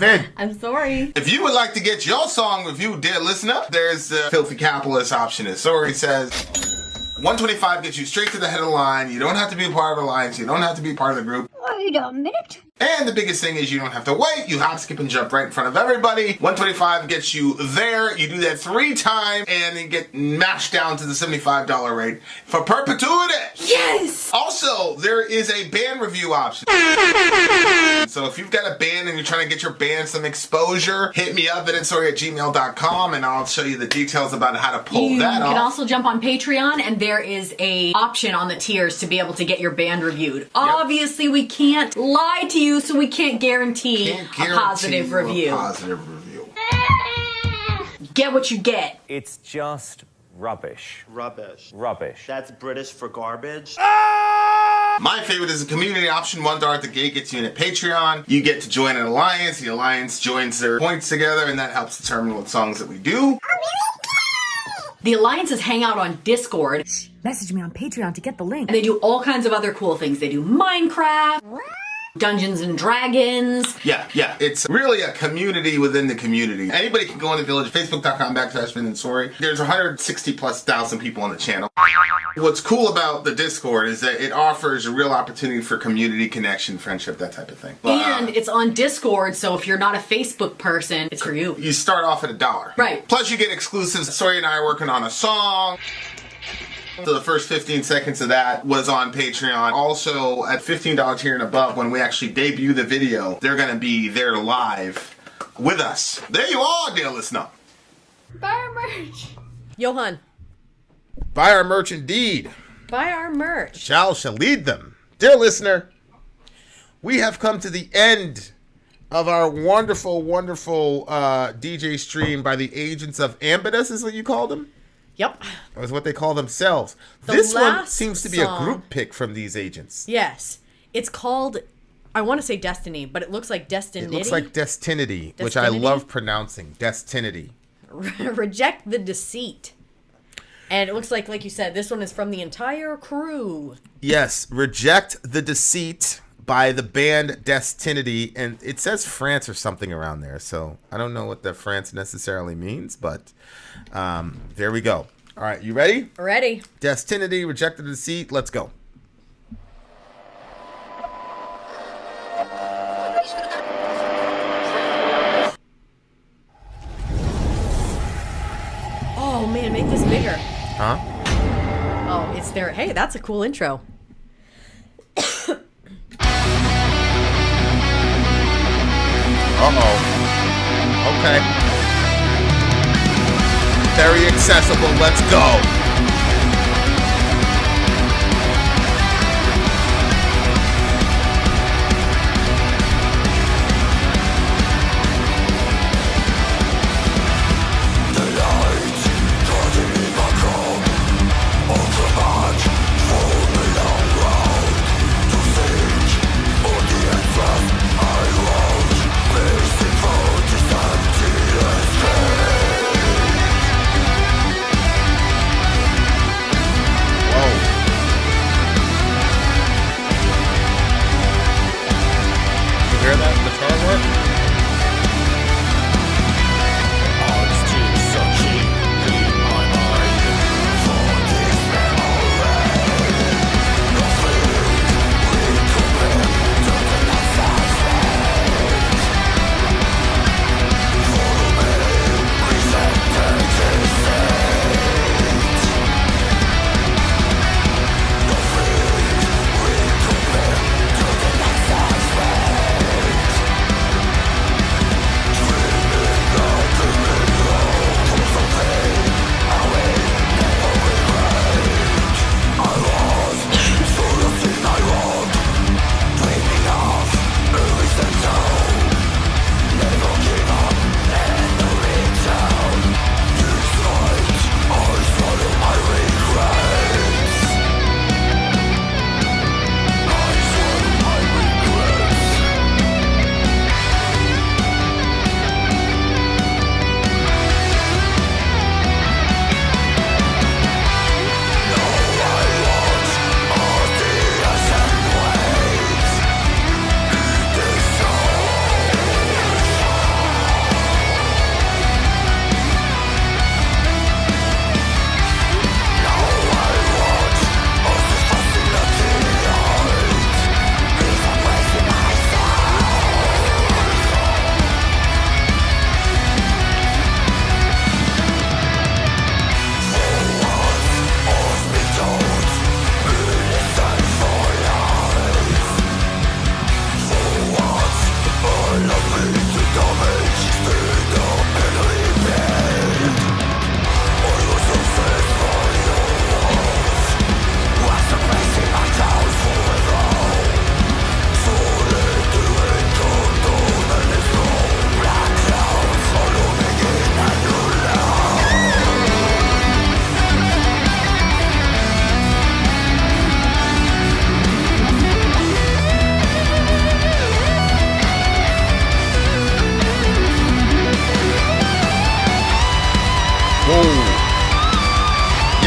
Vin. I'm sorry. If you would like to get your song reviewed, dear listener, there's the filthy capitalist option. As Sori says, 125 gets you straight to the head of the line. You don't have to be a part of the alliance. You don't have to be part of the group. Wait a minute. And the biggest thing is you don't have to wait. You hop, skip, and jump right in front of everybody. 125 gets you there. You do that 3 times, and then get mashed down to the $75 rate for perpetuity. Yes! Also, there is a band review option. So if you've got a band and you're trying to get your band some exposure, hit me up at vinsori@gmail.com, and I'll show you the details about how to pull that off. You can also jump on Patreon, and there is a option on the tiers to be able to get your band reviewed. Yep. Obviously, we can't lie to you, so we can't guarantee a positive review. Get what you get. It's just rubbish. Rubbish. Rubbish. That's British for garbage. My favorite is a community option. $1 at the gate gets you in at Patreon. You get to join an alliance. The alliance joins their points together, and that helps determine what songs that we do. The alliances hang out on Discord. Message me on Patreon to get the link. And they do all kinds of other cool things. They do Minecraft, Dungeons and Dragons. Yeah. It's really a community within the community. Anybody can go on the village, facebook.com/Vin and Sori. There's 160,000+ people on the channel. What's cool about the Discord is that it offers a real opportunity for community connection, friendship, that type of thing. And it's on Discord, so if you're not a Facebook person, it's for you. You start off at $1. Right. Plus you get exclusives. Sori and I are working on a song. So the first 15 seconds of that was on Patreon. Also, at $15 tier and above, when we actually debut the video, they're going to be there live with us. There you are, dear listener. Buy our merch. Johan. Buy our merch indeed. Buy our merch. Shall lead them. Dear listener, we have come to the end of our wonderful, wonderful DJ stream by the Agents of Ambidus, is what you called them? Yep. That was what they call themselves. This one seems to be a group pick from these agents. Yes. It's called, I want to say Destiny, but it looks like Destinity. It looks like Destinity, which I love pronouncing. Destinity. Reject the Deceit. And it looks like you said, this one is from the entire crew. Yes. Reject the Deceit by the band Destinity. And it says France or something around there. So I don't know what the France necessarily means, but there we go. All right, you ready? Ready. Destinity, Reject the Deceit. Let's go. Oh man, make this bigger. Huh? Oh, it's there. Hey, that's a cool intro. Uh-oh. Okay. Very accessible. Let's go.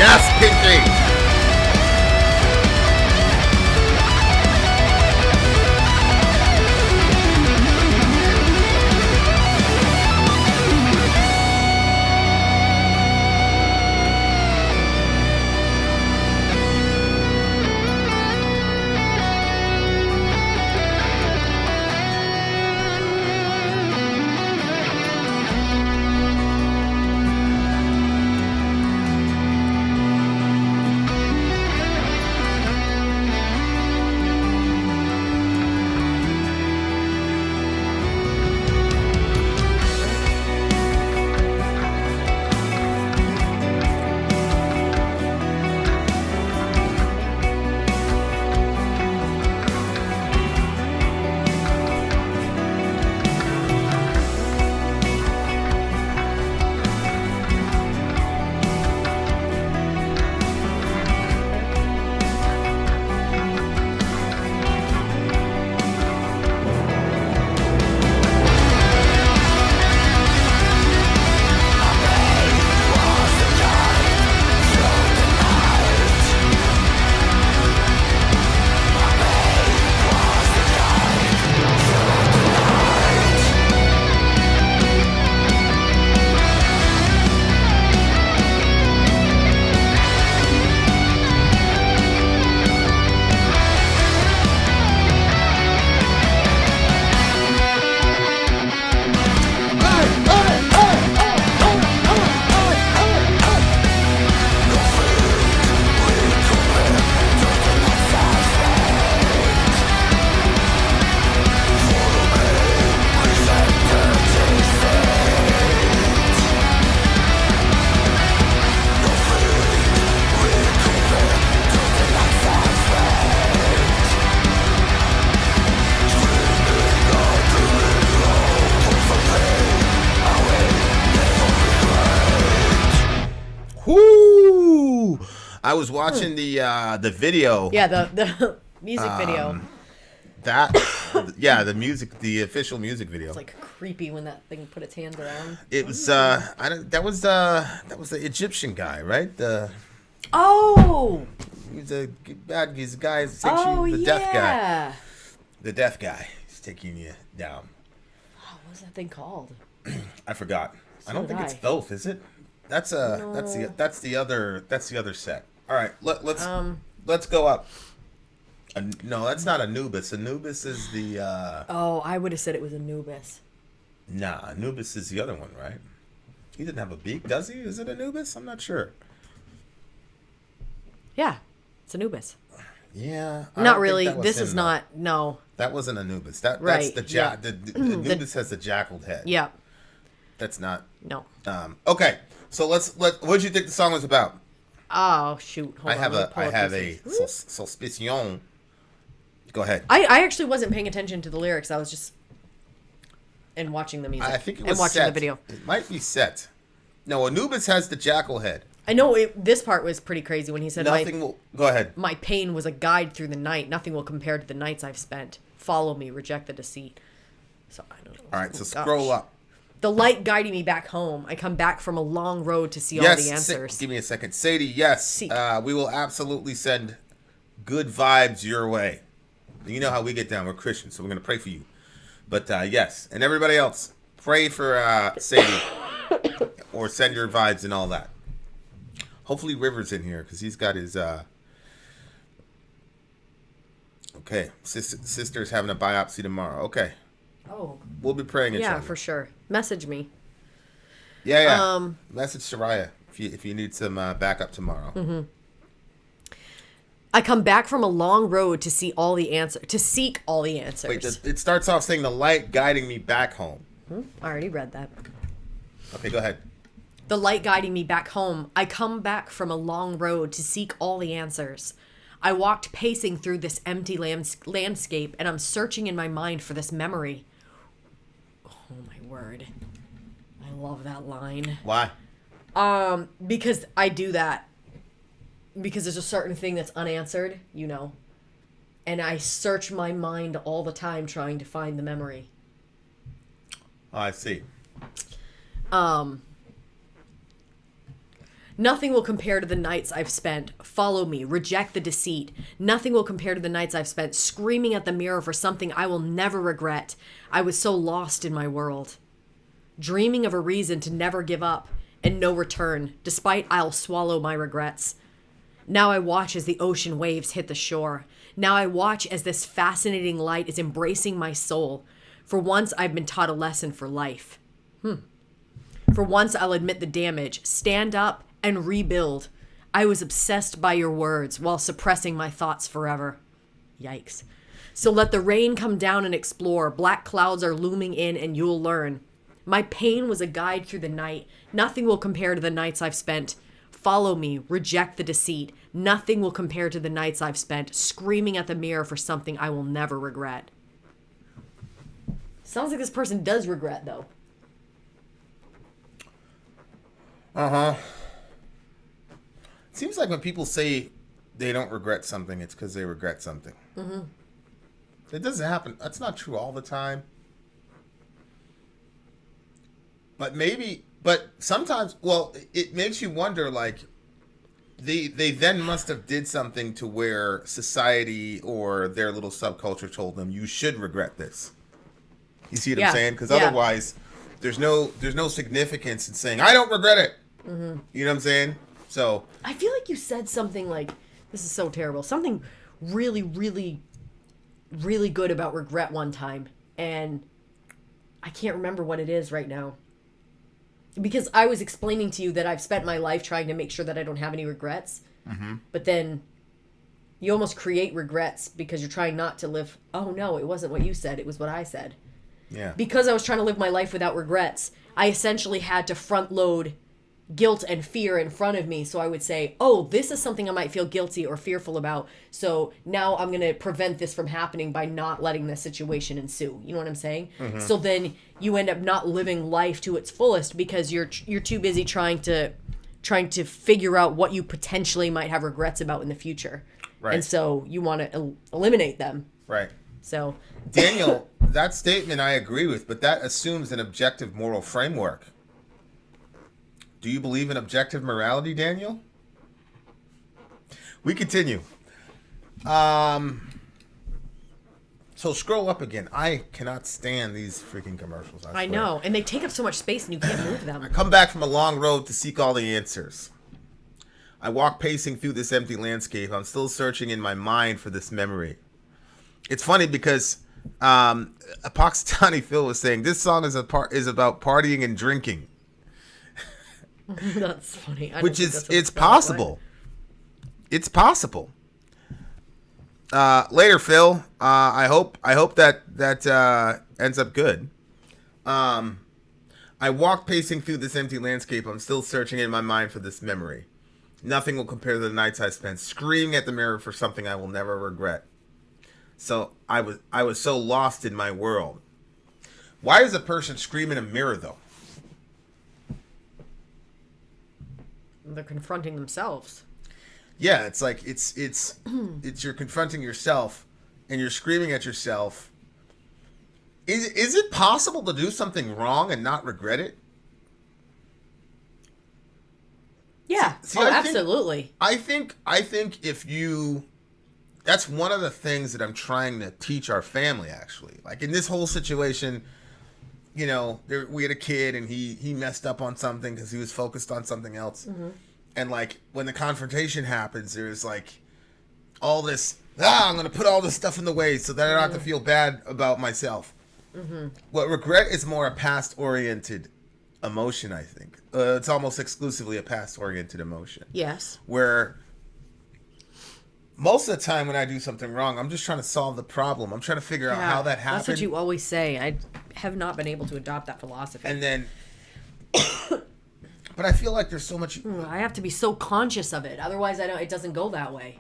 Yes, Pinky. Whoo! I was watching the video. Yeah, the music video. The official music video. It's like creepy when that thing put its hands around. It was that was the Egyptian guy, right? Oh, He's a bad. He's a guy. the Death guy. The death guy. He's taking you down. Oh, what's that thing called? I forgot. I don't think it's Thoth, is it? That's the other set. All right, let's go up. No, that's not Anubis. Anubis is the. Oh, I would have said it was Anubis. Nah, Anubis is the other one, right? He didn't have a beak, does he? Is it Anubis? I'm not sure. Yeah, it's Anubis. Yeah. Not really. This is not. No. That wasn't Anubis. That's right. the Anubis has the jackaled head. Yeah. That's not. No. Okay. So what did you think the song was about? Oh shoot! I have a suspicion. Go ahead. I actually wasn't paying attention to the lyrics. I was just watching the music. I think it was and watching set. the video. It might be set. No, Anubis has the jackal head. I know this part was pretty crazy when he said, Go ahead. My pain was a guide through the night. Nothing will compare to the nights I've spent. Follow me, reject the deceit. So I don't know. All right, so scroll up. The light guiding me back home. I come back from a long road to see all the answers. Give me a second. Sadie, yes. We will absolutely send good vibes your way. You know how we get down. We're Christians, so we're going to pray for you. But yes, and everybody else, pray for Sadie. Or send your vibes and all that. Hopefully River's in here, because he's got his... Okay, sister's having a biopsy tomorrow. Okay. Oh. We'll be praying. Yeah, for sure. Message me. Yeah. Message Soraya if you need some backup tomorrow. Mm-hmm. I come back from a long road to seek all the answers. Wait, it starts off saying the light guiding me back home. I already read that. Okay, go ahead. The light guiding me back home. I come back from a long road to seek all the answers. I walked pacing through this empty landscape, and I'm searching in my mind for this memory. Oh my word. I love that line. Why? Because I do that. Because there's a certain thing that's unanswered, you know. And I search my mind all the time trying to find the memory. Oh, I see. Nothing will compare to the nights I've spent. Follow me. Reject the deceit. Nothing will compare to the nights I've spent screaming at the mirror for something I will never regret. I was so lost in my world. Dreaming of a reason to never give up and no return, despite I'll swallow my regrets. Now I watch as the ocean waves hit the shore. Now I watch as this fascinating light is embracing my soul. For once I've been taught a lesson for life. For once I'll admit the damage, stand up and rebuild. I was obsessed by your words while suppressing my thoughts forever. Yikes. So let the rain come down and explore. Black clouds are looming in and you'll learn. My pain was a guide through the night. Nothing will compare to the nights I've spent. Follow me, reject the deceit. Nothing will compare to the nights I've spent screaming at the mirror for something I will never regret. Sounds like this person does regret, though. Uh-huh. It seems like when people say they don't regret something, it's because they regret something. Mm-hmm. It doesn't happen. That's not true all the time. But sometimes, well, it makes you wonder, like, they then must have did something to where society or their little subculture told them, you should regret this. You see what I'm saying? Because otherwise, there's no significance in saying, I don't regret it. Mm-hmm. You know what I'm saying? So I feel like you said something like, this is so terrible, something really, really, really good about regret one time. And I can't remember what it is right now. Because I was explaining to you that I've spent my life trying to make sure that I don't have any regrets. Mm-hmm. But then you almost create regrets because you're trying not to live. Oh, no, it wasn't what you said. It was what I said. Yeah. Because I was trying to live my life without regrets, I essentially had to front load guilt and fear in front of me. So I would say, oh, this is something I might feel guilty or fearful about. So now I'm going to prevent this from happening by not letting this situation ensue. You know what I'm saying? Mm-hmm. So then you end up not living life to its fullest because you're too busy trying to figure out what you potentially might have regrets about in the future. Right. And so you want to eliminate them. Right. So Daniel, that statement I agree with, but that assumes an objective moral framework. Do you believe in objective morality, Daniel? We continue. So scroll up again. I cannot stand these freaking commercials. I know, and they take up so much space and you can't move them. I come back from a long road to seek all the answers. I walk pacing through this empty landscape. I'm still searching in my mind for this memory. It's funny because Pakistani Phil was saying this song is about partying and drinking. That's funny. Which is, it's possible. It's possible. Later, Phil. I hope that ends up good. I walk pacing through this empty landscape. I'm still searching in my mind for this memory. Nothing will compare to the nights I spent screaming at the mirror for something I will never regret. So I was so lost in my world. Why does a person scream in a mirror though? They're confronting themselves. Yeah, it's like it's you're confronting yourself and you're screaming at yourself. Is it possible to do something wrong and not regret it? Yeah. Absolutely. I think if you, that's one of the things that I'm trying to teach our family actually. Like in this whole situation, you know, we had a kid and he messed up on something because he was focused on something else. Mm-hmm. And like when the confrontation happens, there's like all this, I'm going to put all this stuff in the way so that I don't have to feel bad about myself. Mm-hmm. What regret is more a past-oriented emotion, I think. It's almost exclusively a past-oriented emotion. Yes. Where most of the time when I do something wrong, I'm just trying to solve the problem. I'm trying to figure out how that happened. That's what you always say. I have not been able to adopt that philosophy. And then, but I feel like there's so much. I have to be so conscious of it. Otherwise, it doesn't go that way.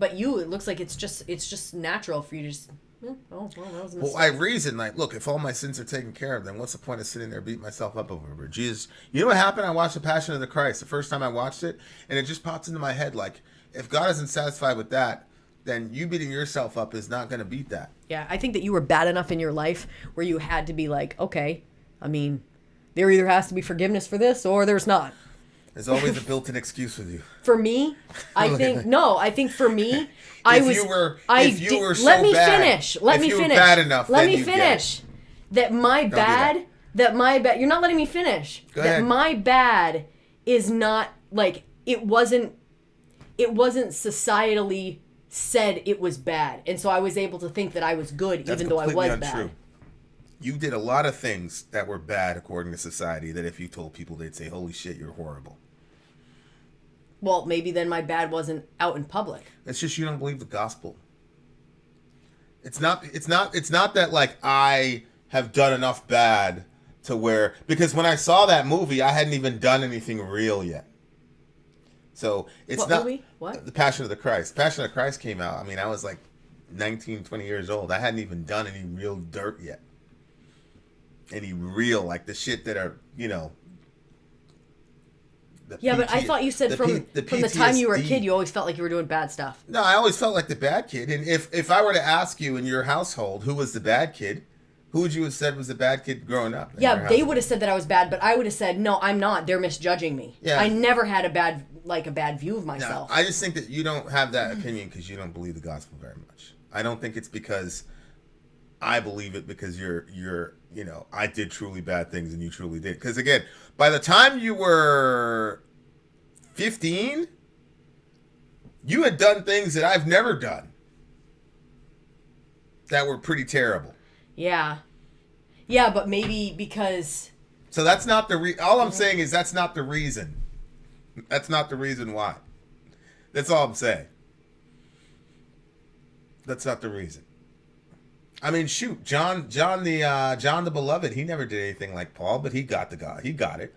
But it looks like it's just natural for you to just. That was a mistake. Well, I reason like, look, if all my sins are taken care of, then what's the point of sitting there beating myself up over it? Jesus, you know what happened? I watched The Passion of the Christ the first time I watched it, and it just popped into my head like, if God isn't satisfied with that, then you beating yourself up is not going to beat that. Yeah, I think that you were bad enough in your life where you had to be like, okay, I mean, there either has to be forgiveness for this or there's not. There's always a built-in excuse with you. For me, I think for me, If you were so let me bad, finish. Let if me you were finish. bad enough, let then me you'd get finish. That my do bad. That my bad. You're not letting me finish. Go that ahead. my bad is not like it wasn't. It wasn't societally said it was bad, and so I was able to think that I was good, That's even though I completely was untrue. bad. You did a lot of things that were bad according to society that if you told people, they'd say, holy shit, you're horrible. Well, maybe then my bad wasn't out in public. It's just you don't believe the gospel. It's not that like I have done enough bad to where, because when I saw that movie, I hadn't even done anything real yet. So it's What not movie? What? The Passion of the Christ. Passion of the Christ came out. I mean, I was like 19, 20 years old. I hadn't even done any real dirt yet. Any real, like the shit that are, you know. Yeah, but I thought you said from the time you were a PTSD. kid, you always felt like you were doing bad stuff. No, I always felt like the bad kid. And if I were to ask you in your household who was the bad kid, who would you have said was the bad kid growing up? in your Yeah, they household? would have said that I was bad, but I would have said, no, I'm not. They're misjudging me. Yeah. I never had a bad view of No, myself. I just think that you don't have that opinion because you don't believe the gospel very much. I don't think it's because I believe it because you're you know, I did truly bad things and you truly did. Because again, by the time you were 15, you had done things that I've never done that were pretty terrible. Yeah. Yeah, but maybe because... So that's not the all I'm saying is that's not the reason. That's not the reason why. That's all I'm saying. That's not the reason. I mean, shoot, John the Beloved, he never did anything like Paul, but he got he got it.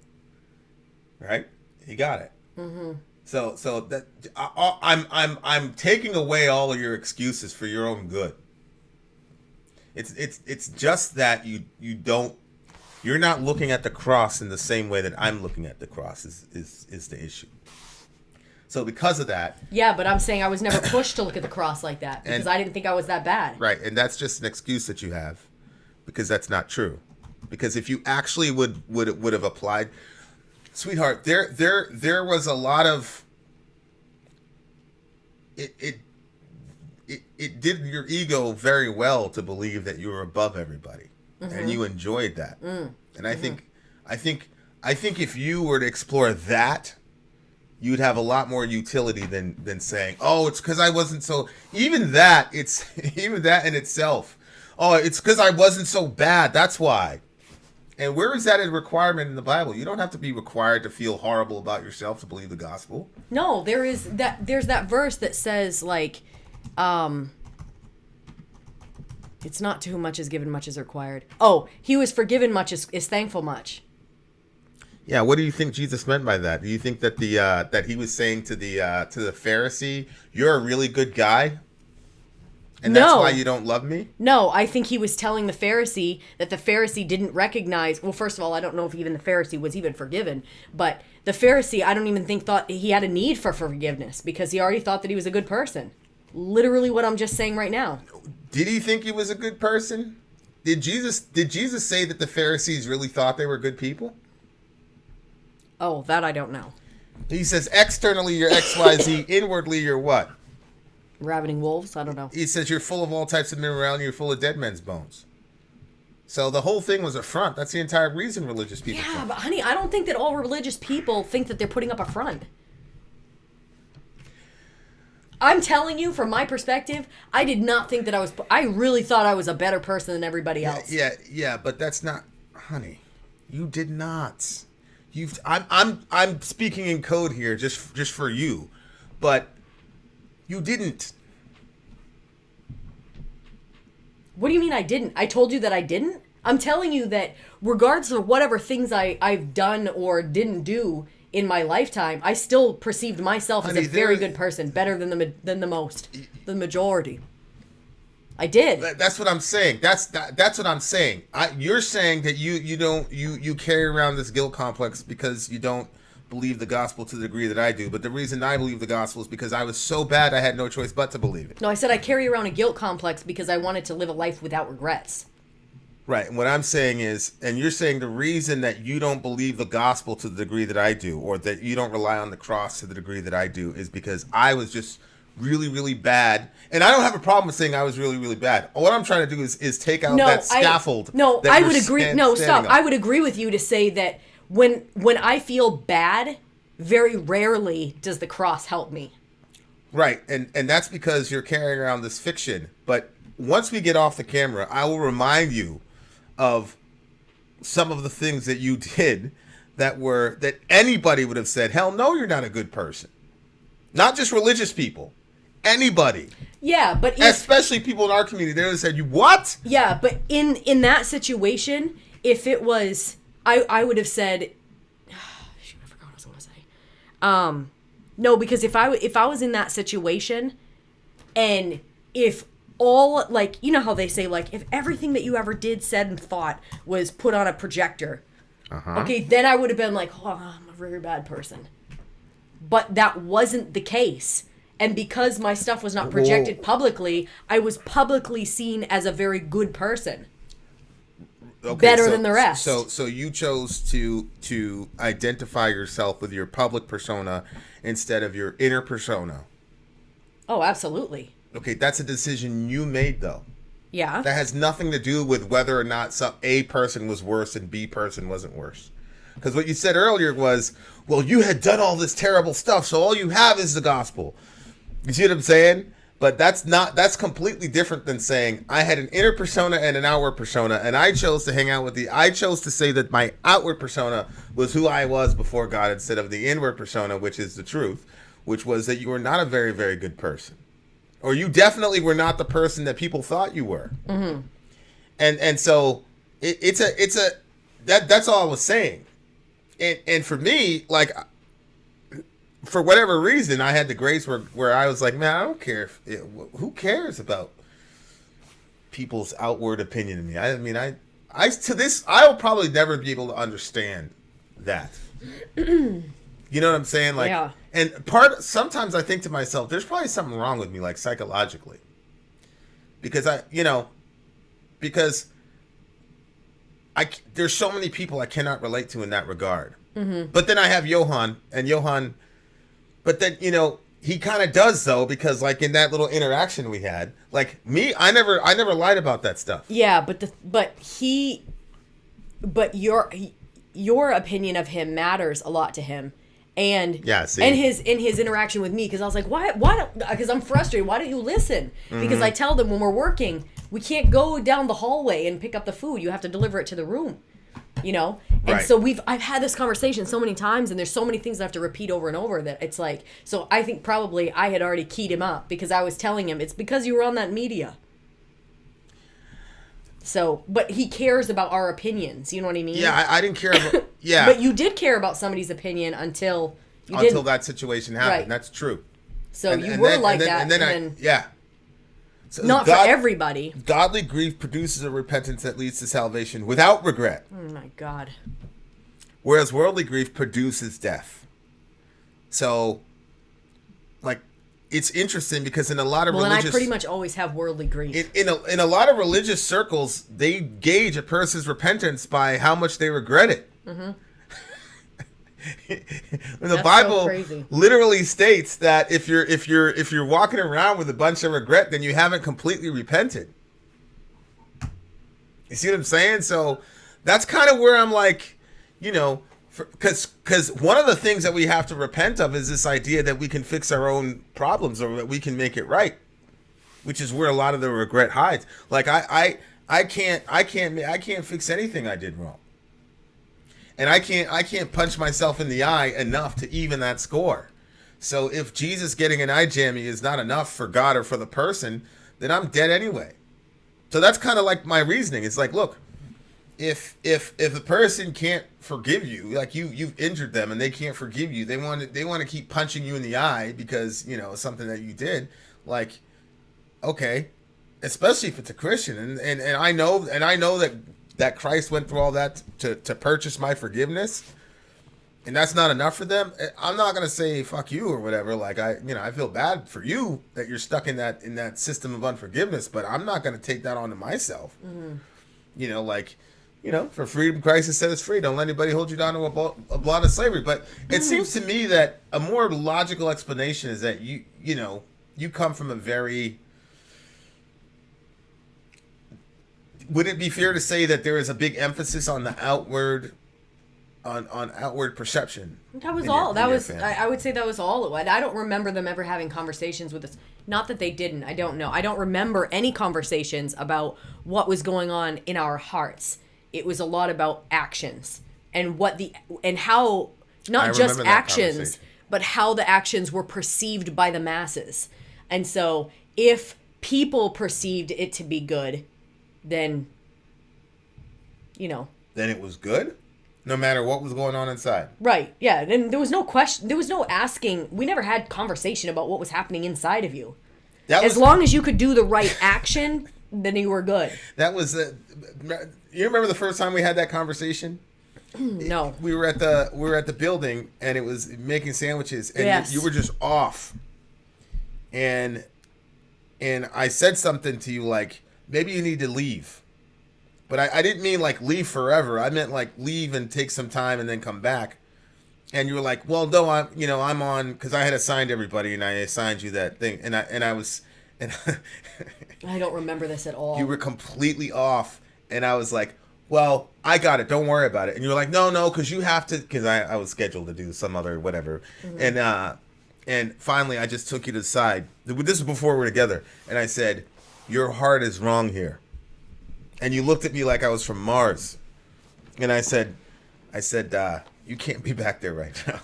Right? He got it. Mm-hmm. So that I'm taking away all of your excuses for your own good. It's just that you're not looking at the cross in the same way that I'm looking at the cross is the issue. So because of that, Yeah, but I'm saying I was never pushed to look at the cross like that because I didn't think I was that bad. right, and that's just an excuse that you have, because that's not true. Because if you actually would have applied, sweetheart, there was a lot of it did your ego very well to believe that you were above everybody, and you enjoyed that. And I think if you were to explore that, you'd have a lot more utility than saying, "Oh, it's because I wasn't so." Even that in itself. Oh, it's because I wasn't so bad. That's why. And where is that a requirement in the Bible? You don't have to be required to feel horrible about yourself to believe the gospel. No, there's that verse that says like, it's not to whom much is given, much is required. Oh, he who is forgiven much is thankful much. Yeah, what do you think Jesus meant by that? Do you think that that he was saying to the Pharisee, "You're a really good guy, and that's why you don't love me"? No, I think he was telling the Pharisee that the Pharisee didn't recognize. Well, first of all, I don't know if even the Pharisee was even forgiven, but the Pharisee, I don't even think thought he had a need for forgiveness because he already thought that he was a good person. Literally, what I'm just saying right now. Did he think he was a good person? Did Jesus say that the Pharisees really thought they were good people? Oh, that I don't know. He says, externally you're XYZ, inwardly you're what? Ravening wolves? I don't know. He says you're full of all types of immorality, you're full of dead men's bones. So the whole thing was a front. That's the entire reason religious people Yeah, front. but honey, I don't think that all religious people think that they're putting up a front. I'm telling you, from my perspective, I did not think that I really thought I was a better person than everybody else. Yeah, but that's not, honey. You did not. I'm speaking in code here, just for you, but you didn't. What do you mean I didn't? I told you that I didn't? I'm telling you that regardless of whatever things I've done or didn't do in my lifetime, I still perceived myself as Honey, a very good person, better than the majority. I did. That's what I'm saying. That's what I'm saying. You're saying that you carry around this guilt complex because you don't believe the gospel to the degree that I do. But the reason I believe the gospel is because I was so bad I had no choice but to believe it. No, I said I carry around a guilt complex because I wanted to live a life without regrets. Right. And what I'm saying is, and you're saying the reason that you don't believe the gospel to the degree that I do, or that you don't rely on the cross to the degree that I do, is because I was just really, really bad. And I don't have a problem with saying I was really, really bad. What I'm trying to do is take out that scaffold. I would agree. No, stop. I would agree with you to say that when I feel bad, very rarely does the cross help me. Right. And that's because you're carrying around this fiction. But once we get off the camera, I will remind you of some of the things that you did that anybody would have said, hell no, you're not a good person. Not just religious people. Anybody. Yeah, but especially people in our community, they would have said, you what? Yeah, but in that situation, if it was, I would have said, shoot, I forgot what I was going to say. No, because if I was in that situation, and if all, like, you know how they say, like, if everything that you ever did, said, and thought was put on a projector, okay, then I would have been like, oh, I'm a very bad person. But that wasn't the case. And because my stuff was not projected publicly, I was publicly seen as a very good person. Okay, better than the rest. So you chose to identify yourself with your public persona instead of your inner persona. Oh, absolutely. Okay, that's a decision you made, though. Yeah. That has nothing to do with whether or not A person was worse and B person wasn't worse. Because what you said earlier was, well, you had done all this terrible stuff, so all you have is the gospel. You see what I'm saying? But that's completely different than saying I had an inner persona and an outward persona, and I chose to hang out with I chose to say that my outward persona was who I was before God instead of the inward persona, which is the truth, which was that you were not a very, very good person. Or you definitely were not the person that people thought you were. Mm-hmm. And so that's all I was saying. And for me, like, for whatever reason, I had the grace where I was like, man, I don't care. Who cares about people's outward opinion of me? I mean, I'll probably never be able to understand that. You know what I'm saying? Like, yeah. And sometimes I think to myself, there's probably something wrong with me, like psychologically, because there's so many people I cannot relate to in that regard. Mm-hmm. But then I have Johan, but then, he kind of does, though, because like in that little interaction we had, like me, I never lied about that stuff. Yeah, but your opinion of him matters a lot to him. And yeah, see. And his interaction with me, because I was like, why? Because I'm frustrated. Why don't you listen? Mm-hmm. Because I tell them when we're working, we can't go down the hallway and pick up the food. You have to deliver it to the room, And right. So I've had this conversation so many times, and there's so many things I have to repeat over and over that it's like. So I think probably I had already keyed him up because I was telling him it's because you were on that media. So, but he cares about our opinions. You know what I mean? Yeah, I didn't care about... Yeah. But you did care about somebody's opinion until that situation happened. Right. That's true. So you were like that. And then yeah. So not for everybody. Godly grief produces a repentance that leads to salvation without regret. Oh, my God. Whereas worldly grief produces death. So, like... It's interesting because in a lot of religious... Well, and I pretty much always have worldly grief. In a lot of religious circles, they gauge a person's repentance by how much they regret it. Mm-hmm. The Bible literally states that if you're walking around with a bunch of regret, then you haven't completely repented. You see what I'm saying? So that's kind of where I'm like, because one of the things that we have to repent of is this idea that we can fix our own problems or that we can make it right, which is where a lot of the regret hides. Like I can't fix anything I did wrong, and I can't punch myself in the eye enough to even that score. So if Jesus getting an eye jammy is not enough for God or for the person, then I'm dead anyway. So that's kind of like my reasoning. It's like, look. If the person can't forgive you, like you've injured them and they can't forgive you, they want to keep punching you in the eye because something that you did, like, okay, especially if it's a Christian, and I know that Christ went through all that to purchase my forgiveness, and that's not enough for them. I'm not gonna say fuck you or whatever. Like I feel bad for you that you're stuck in that system of unforgiveness, but I'm not gonna take that onto myself. Mm-hmm. For freedom, Christ has set us free. Don't let anybody hold you down to a blood of slavery. But it seems to me that a more logical explanation is that you come from a very. Would it be fair to say that there is a big emphasis on the outward, on outward perception? That was all. I would say that was all. I don't remember them ever having conversations with us. Not that they didn't. I don't know. I don't remember any conversations about what was going on in our hearts. It was a lot about actions and how not just actions, but how the actions were perceived by the masses. And so if people perceived it to be good, then then it was good, no matter what was going on inside. Right. Yeah. And there was no question. There was no asking. We never had conversation about what was happening inside of you. As long as you could do the right action, then you were good. That was. You remember the first time we had that conversation? No. We were at the building, and it was making sandwiches, and yes. you were just off. And I said something to you like, maybe you need to leave. But I didn't mean like leave forever. I meant like leave and take some time and then come back. And you were like, well, no, I'm on, because I had assigned everybody, and I assigned you that thing, and I was. I don't remember this at all. You were completely off. And I was like, well, I got it. Don't worry about it. And you were like, no, because you have to, because I was scheduled to do some other whatever. Mm-hmm. And finally, I just took you to the side. This was before we were together. And I said, your heart is wrong here. And you looked at me like I was from Mars. And I said, you can't be back there right now.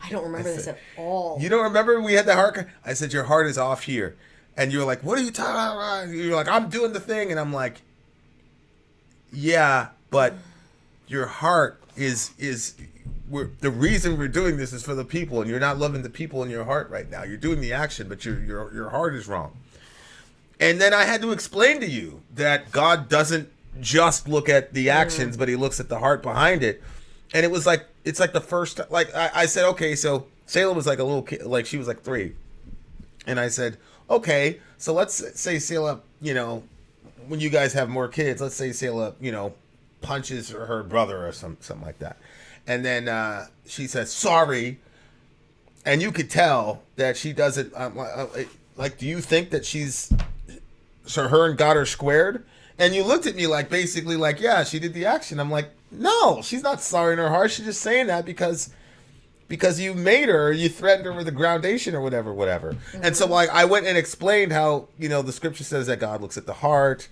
I don't remember this at all. You don't remember we had the heart? I said, your heart is off here. And you were like, what are you talking about? You're like, I'm doing the thing. And I'm like, yeah, but your heart is the reason we're doing this is for the people, and you're not loving the people in your heart right now. You're doing the action, but your heart is wrong. And then I had to explain to you that God doesn't just look at the actions, but he looks at the heart behind it. And it's like the first, like I said, okay, so Sayla was like a little kid, like she was like 3. And I said, okay, so let's say Sayla, when you guys have more kids, let's say Sayla, punches her brother or something like that. And then she says, sorry. And you could tell that she doesn't, like, do you think that her and God are squared? And you looked at me like, basically like, yeah, she did the action. I'm like, no, she's not sorry in her heart. She's just saying that because you made her, you threatened her with a groundation or whatever. Mm-hmm. And so like I went and explained how, the scripture says that God looks at the heart.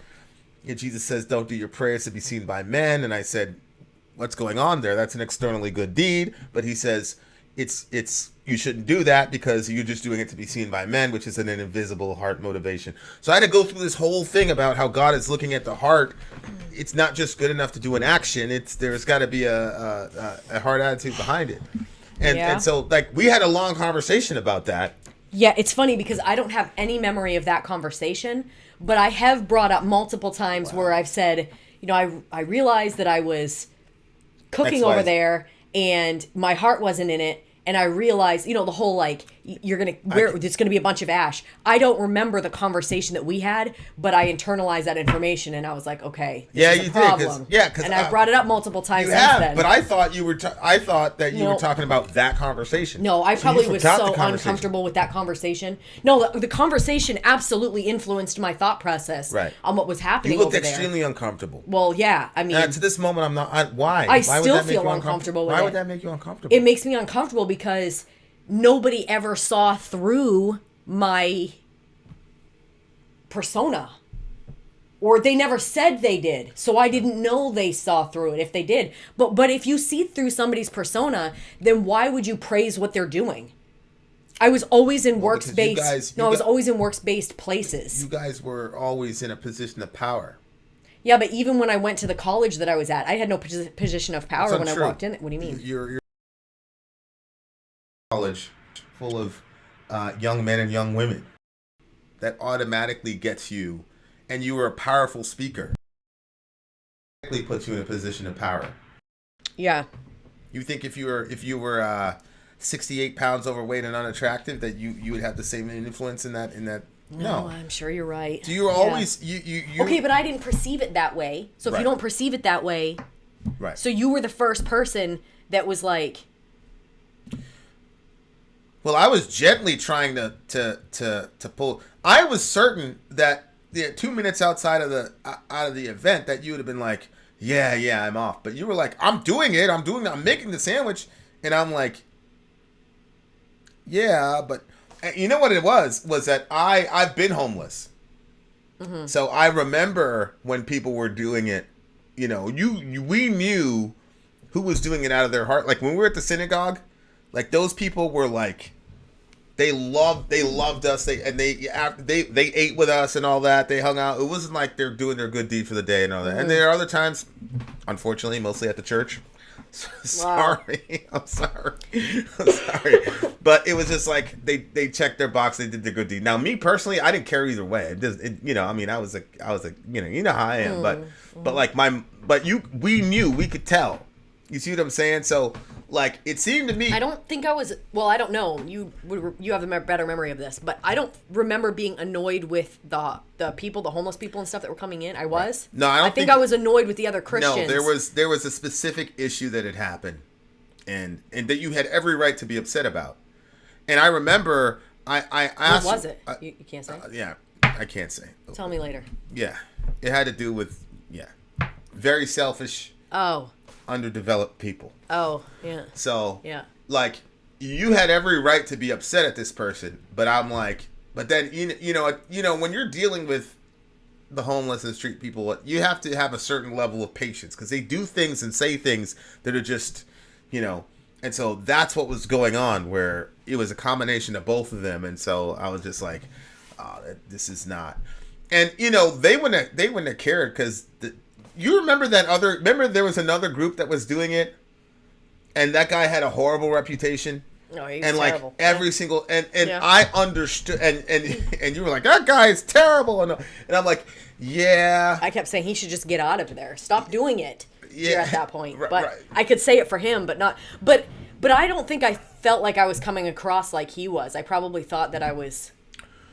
And Jesus says, don't do your prayers to be seen by men. And I said, what's going on there? That's an externally good deed. But he says, it's you shouldn't do that because you're just doing it to be seen by men, which is an invisible heart motivation. So I had to go through this whole thing about how God is looking at the heart. It's not just good enough to do an action. There's got to be a heart attitude behind it. And so like we had a long conversation about that. Yeah, it's funny because I don't have any memory of that conversation, but I have brought up multiple times where I've said, I realized that I was cooking over there and my heart wasn't in it. And I realized, the whole like there's gonna be a bunch of ash. I don't remember the conversation that we had, but I internalized that information, and I was like, okay, this is a problem. And I brought it up multiple times since then. But I thought I thought that you were talking about that conversation. No, I probably was so uncomfortable with that conversation. No, the conversation absolutely influenced my thought process on what was happening. You looked extremely uncomfortable. Well, yeah, I mean, to this moment, I'm not. Why? I still feel uncomfortable with it. Why would that make you uncomfortable? It makes me uncomfortable because nobody ever saw through my persona, or they never said they did, so I didn't know they saw through it if they did. But if you see through somebody's persona, then why would you praise what they're doing? I was always in works-based. I was always in works-based places. You guys were always in a position of power. Yeah, but even when I went to the college that I was at, I had no position of power when I walked in. What do you mean? You're college full of young men and young women. That automatically gets you, and you were a powerful speaker. Automatically puts you in a position of power. Yeah. You think if you were 68 pounds overweight and unattractive, that you would have the same influence in that No. I'm sure you're right. Do you always you Okay, but I didn't perceive it that way. So if Right. you don't perceive it that way, right? so you were the first person that was like, Well, I was gently trying to pull. I was certain that 2 minutes outside of the event that you would have been like, yeah, I'm off. But you were like, I'm doing it. I'm making the sandwich, and I'm like, yeah, but you know what it was that I've been homeless, so I remember when people were doing it. You know, we knew who was doing it out of their heart. Like when we were at the synagogue, like those people were like. They loved us. They ate with us and all that. They hung out. It wasn't like they're doing their good deed for the day and all that. And there are other times, unfortunately, mostly at the church. Sorry, I'm sorry, but it was just like they checked their box. They did their good deed. Now, me personally, I didn't care either way. I mean, I was you know how I am. We knew, we could tell. You see what I'm saying? So. Like, it seemed to me... I don't think I was... Well, I don't know. You have a better memory of this. But I don't remember being annoyed with the people, the homeless people and stuff that were coming in. I was. No, I don't think I was annoyed with the other Christians. No, there was a specific issue that had happened. And that you had every right to be upset about. And I remember... I asked... What was it? You can't say? Yeah, I can't say. Tell me later. Yeah. It had to do with... Yeah. Very selfish... Oh. Underdeveloped people. Oh, yeah. So, yeah. Like, you had every right to be upset at this person, but I'm like, but then, you know, when you're dealing with the homeless and street people, you have to have a certain level of patience because they do things and say things that are just, you know, and so that's what was going on where it was a combination of both of them. And so I was just like, oh, this is not, and, you know, they wouldn't have cared because you remember there was another group that was doing it, and that guy had a horrible reputation. No, he was and terrible. Like every single and Yeah. I understood and you were like, that guy is terrible, and I'm like, yeah. I kept saying he should just get out of there. Stop doing it. Yeah. You're at that point. But Right. I could say it for him, but not. But I don't think I felt like I was coming across like he was. I probably thought that I was.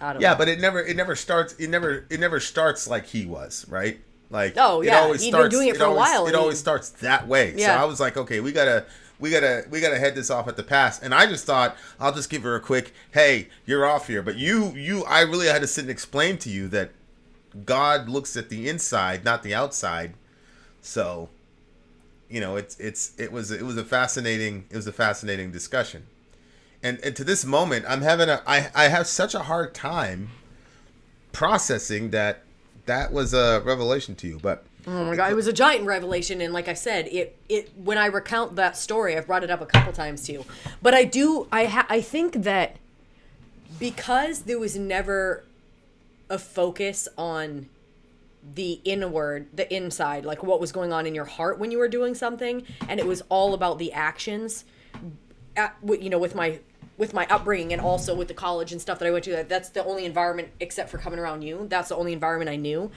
I don't know. But it never starts like he was, right? Like, oh yeah, it always he'd starts, been doing it for a while. It always starts that way. Yeah. So I was like, okay, we gotta head this off at the pass. And I just thought I'll just give her a quick, hey, you're off here. But I really had to sit and explain to you that God looks at the inside, not the outside. So, you know, it was a fascinating discussion. And to this moment, I have such a hard time processing that was a revelation to you. But oh my god, it was a giant revelation, and like I said, it when I recount that story, I've brought it up a couple times too. But I think that because there was never a focus on the inward, the inside, like what was going on in your heart when you were doing something, and it was all about the actions. With my upbringing and also with the college and stuff that I went to, that's the only environment, except for coming around you, that's the only environment I knew.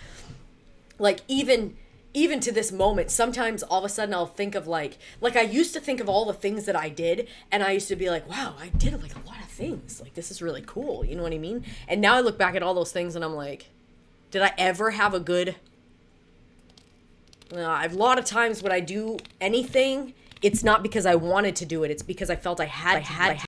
Like, even to this moment, sometimes all of a sudden I'll think of like I used to think of all the things that I did, and I used to be like, wow, I did like a lot of things. Like, this is really cool. You know what I mean? And now I look back at all those things and I'm like, did I ever have a good... a lot of times when I do anything, it's not because I wanted to do it. It's because I felt I had to.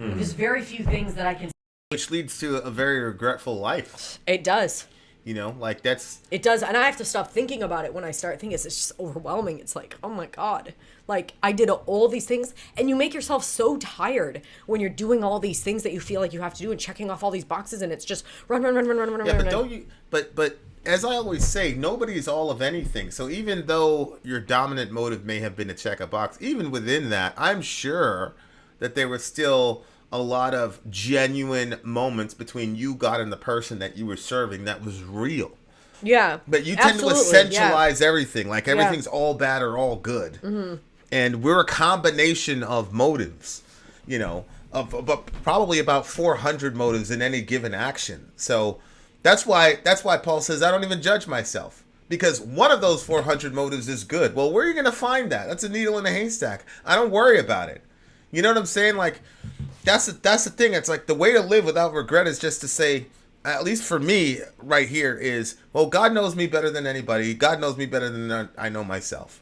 There's very few things that I can... which leads to a very regretful life. It does. You know, like that's... It does, and I have to stop thinking about it when I start thinking. It's just overwhelming. It's like, oh my God. Like, I did all these things, and you make yourself so tired when you're doing all these things that you feel like you have to do and checking off all these boxes, and it's just run. Yeah, but don't you... But as I always say, nobody is all of anything. So even though your dominant motive may have been to check a box, even within that, I'm sure that there was still a lot of genuine moments between you, God, and the person that you were serving that was real. Yeah. But you tend to essentialize everything. Like everything's all bad or all good. Mm-hmm. And we're a combination of motives, you know, of probably about 400 motives in any given action. So that's why Paul says, I don't even judge myself. Because one of those 400 motives is good. Well, where are you going to find that? That's a needle in a haystack. I don't worry about it. You know what I'm saying? Like, that's the thing. It's like the way to live without regret is just to say, at least for me, right here is, well, God knows me better than anybody. God knows me better than I know myself.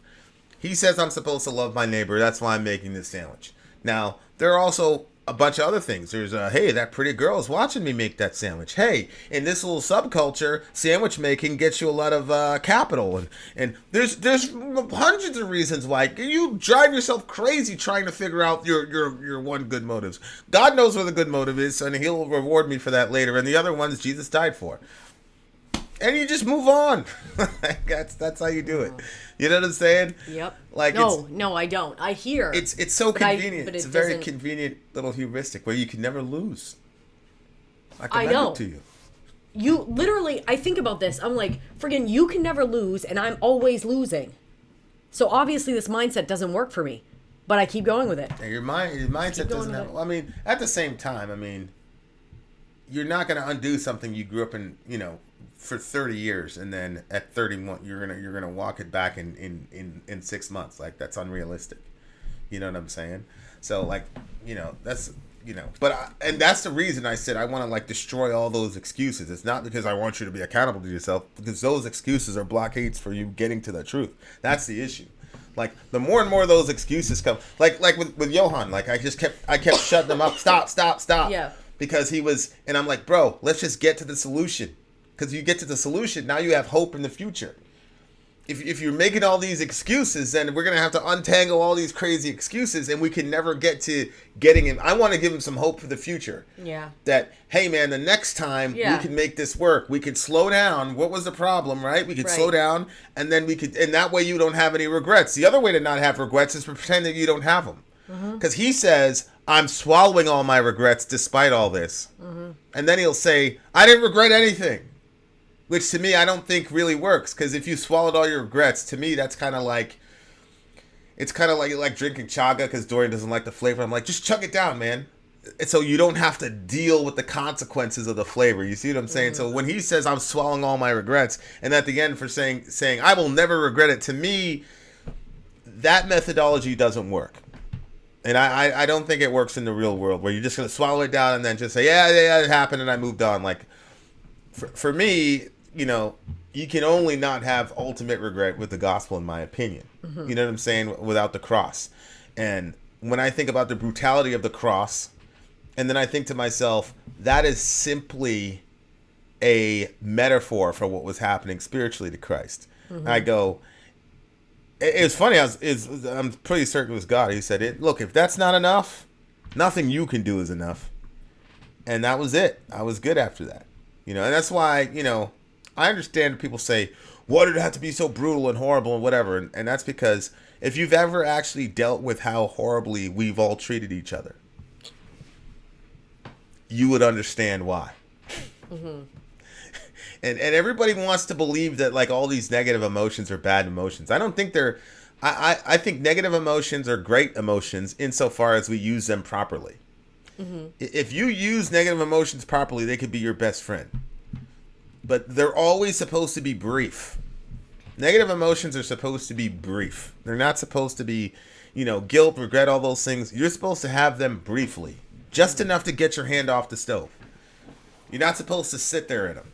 He says I'm supposed to love my neighbor. That's why I'm making this sandwich. Now, there are also a bunch of other things. There's, hey, that pretty girl is watching me make that sandwich. Hey, in this little subculture, sandwich making gets you a lot of capital. And there's hundreds of reasons why you drive yourself crazy trying to figure out your one good motives. God knows what the good motive is, and he'll reward me for that later. And the other ones Jesus died for. And you just move on. that's how you do it. You know what I'm saying? Yep. Like no, I don't. I hear. It's so convenient. But it's a very convenient little heuristic where you can never lose. I commend know. it to you. You literally, I think about this. I'm like, friggin', you can never lose, and I'm always losing. So obviously, this mindset doesn't work for me, but I keep going with it. And your mindset doesn't have. I mean, at the same time, I mean, you're not going to undo something you grew up in, for 30 years, and then at 31 you're gonna walk it back in 6 months. Like, that's unrealistic. You know what I'm saying? So, like, that's but and that's the reason I said I want to, like, destroy all those excuses. It's not because I want you to be accountable to yourself, because those excuses are blockades for you getting to the truth. That's the issue. Like, the more and more of those excuses come, like with Johan, like, I kept shutting him up. Stop. Yeah. Because he was, and I'm like, bro, let's just get to the solution. Because you get to the solution, now you have hope in the future. If you're making all these excuses, then we're going to have to untangle all these crazy excuses, and we can never get to getting him. I want to give him some hope for the future. Yeah. That, hey, man, the next time we can make this work. We could slow down. What was the problem, right? We could slow down, and then and that way you don't have any regrets. The other way to not have regrets is to pretend that you don't have them. Because he says, I'm swallowing all my regrets despite all this. And then he'll say, I didn't regret anything. Which, to me, I don't think really works. Because if you swallowed all your regrets, to me, that's kind of like... It's kind of like drinking chaga because Dorian doesn't like the flavor. I'm like, just chug it down, man. And so you don't have to deal with the consequences of the flavor. You see what I'm saying? So when he says, I'm swallowing all my regrets, and at the end for saying I will never regret it, to me, that methodology doesn't work. And I don't think it works in the real world, where you're just going to swallow it down and then just say, yeah, it happened and I moved on. Like, for me... you can only not have ultimate regret with the gospel, in my opinion. You know what I'm saying? Without the cross. And when I think about the brutality of the cross, and then I think to myself, that is simply a metaphor for what was happening spiritually to Christ. I go, it's funny, I'm pretty certain it was God. He said, look, if that's not enough, nothing you can do is enough. And that was it. I was good after that. And that's why, I understand people say, why did it have to be so brutal and horrible and whatever? And that's because if you've ever actually dealt with how horribly we've all treated each other, you would understand why. And everybody wants to believe that, like, all these negative emotions are bad emotions. I don't think they're... I think negative emotions are great emotions insofar as we use them properly. If you use negative emotions properly, they could be your best friend. But they're always supposed to be brief. Negative emotions are supposed to be brief. They're not supposed to be, guilt, regret, all those things. You're supposed to have them briefly. Just enough to get your hand off the stove. You're not supposed to sit there in them.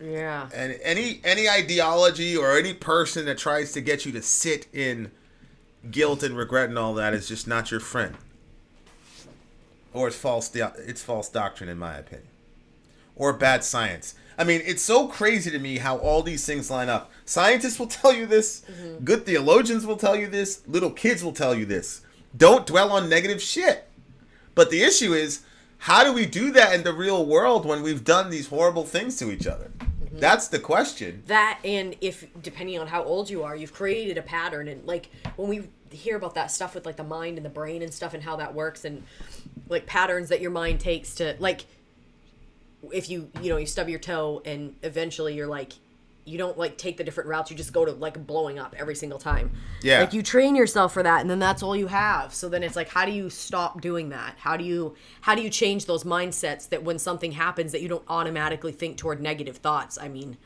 Yeah. And any ideology or any person that tries to get you to sit in guilt and regret and all that is just not your friend. Or it's false doctrine, in my opinion. Or bad science. I mean, it's so crazy to me how all these things line up. Scientists will tell you this. Good theologians will tell you this. Little kids will tell you this. Don't dwell on negative shit. But the issue is, how do we do that in the real world when we've done these horrible things to each other? That's the question. That, and if, depending on how old you are, you've created a pattern. And, like, when we hear about that stuff with, like, the mind and the brain and stuff and how that works, and, like, patterns that your mind takes to, like... If you stub your toe and eventually you're like, you don't like take the different routes, you just go to like blowing up every single time. Yeah. Like, you train yourself for that, and then that's all you have. So then it's like, how do you stop doing that? How do you change those mindsets that when something happens that you don't automatically think toward negative thoughts? I mean,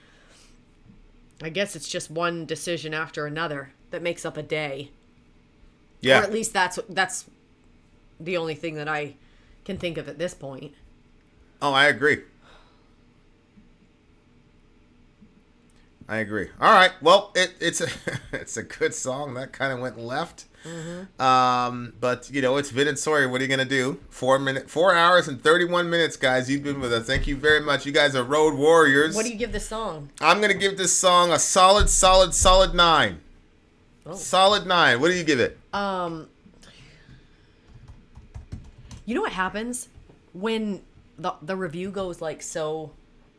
I guess it's just one decision after another that makes up a day. Yeah. Or at least that's the only thing that I can think of at this point. Oh, I agree. I agree. All right. Well, it's a it's a good song. That kind of went left. But you know, it's Vin and Sori. What are you gonna do? 4 hours and 31 minutes, guys. You've been with us. Thank you very much. You guys are road warriors. What do you give this song? I'm gonna give this song a solid 9. Oh. Solid 9. What do you give it? You know what happens when the review goes like so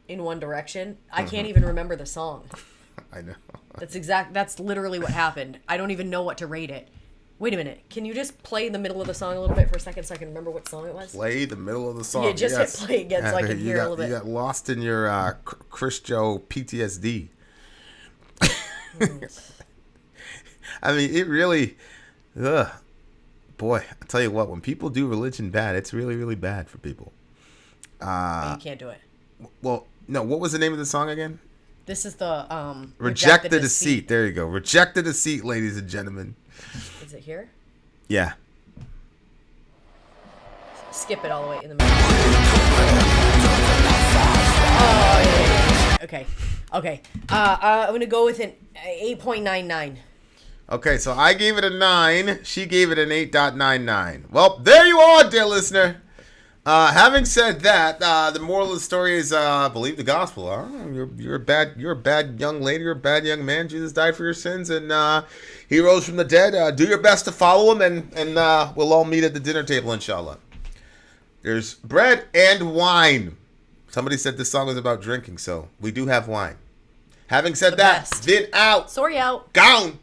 in one direction? I can't even remember the song. I know. That's literally what happened. I don't even know what to rate it. Wait a minute. Can you just play the middle of the song a little bit for a second so I can remember what song it was? Play the middle of the song. Yeah, just hit play again so I can hear a little bit. You got lost in your Christo PTSD. I mean, it really... Boy, I tell you what, when people do religion bad, it's really, really bad for people. You can't do it. Well, no, what was the name of the song again? This is the Reject the Deceit. There you go. Reject the Deceit, ladies and gentlemen. Is it here? Yeah. Skip it all the way in the middle. Oh, yeah. Okay. I'm going to go with an 8.99. Okay, so I gave it a 9. She gave it an 8.99. Well, there you are, dear listener. Having said that, the moral of the story is believe the gospel. You're a bad young lady, you're a bad young man. Jesus died for your sins, and he rose from the dead. Do your best to follow him, and we'll all meet at the dinner table, inshallah. There's bread and wine. Somebody said this song was about drinking, so we do have wine. Having said that, best. Vin out. Sorry out. Gone.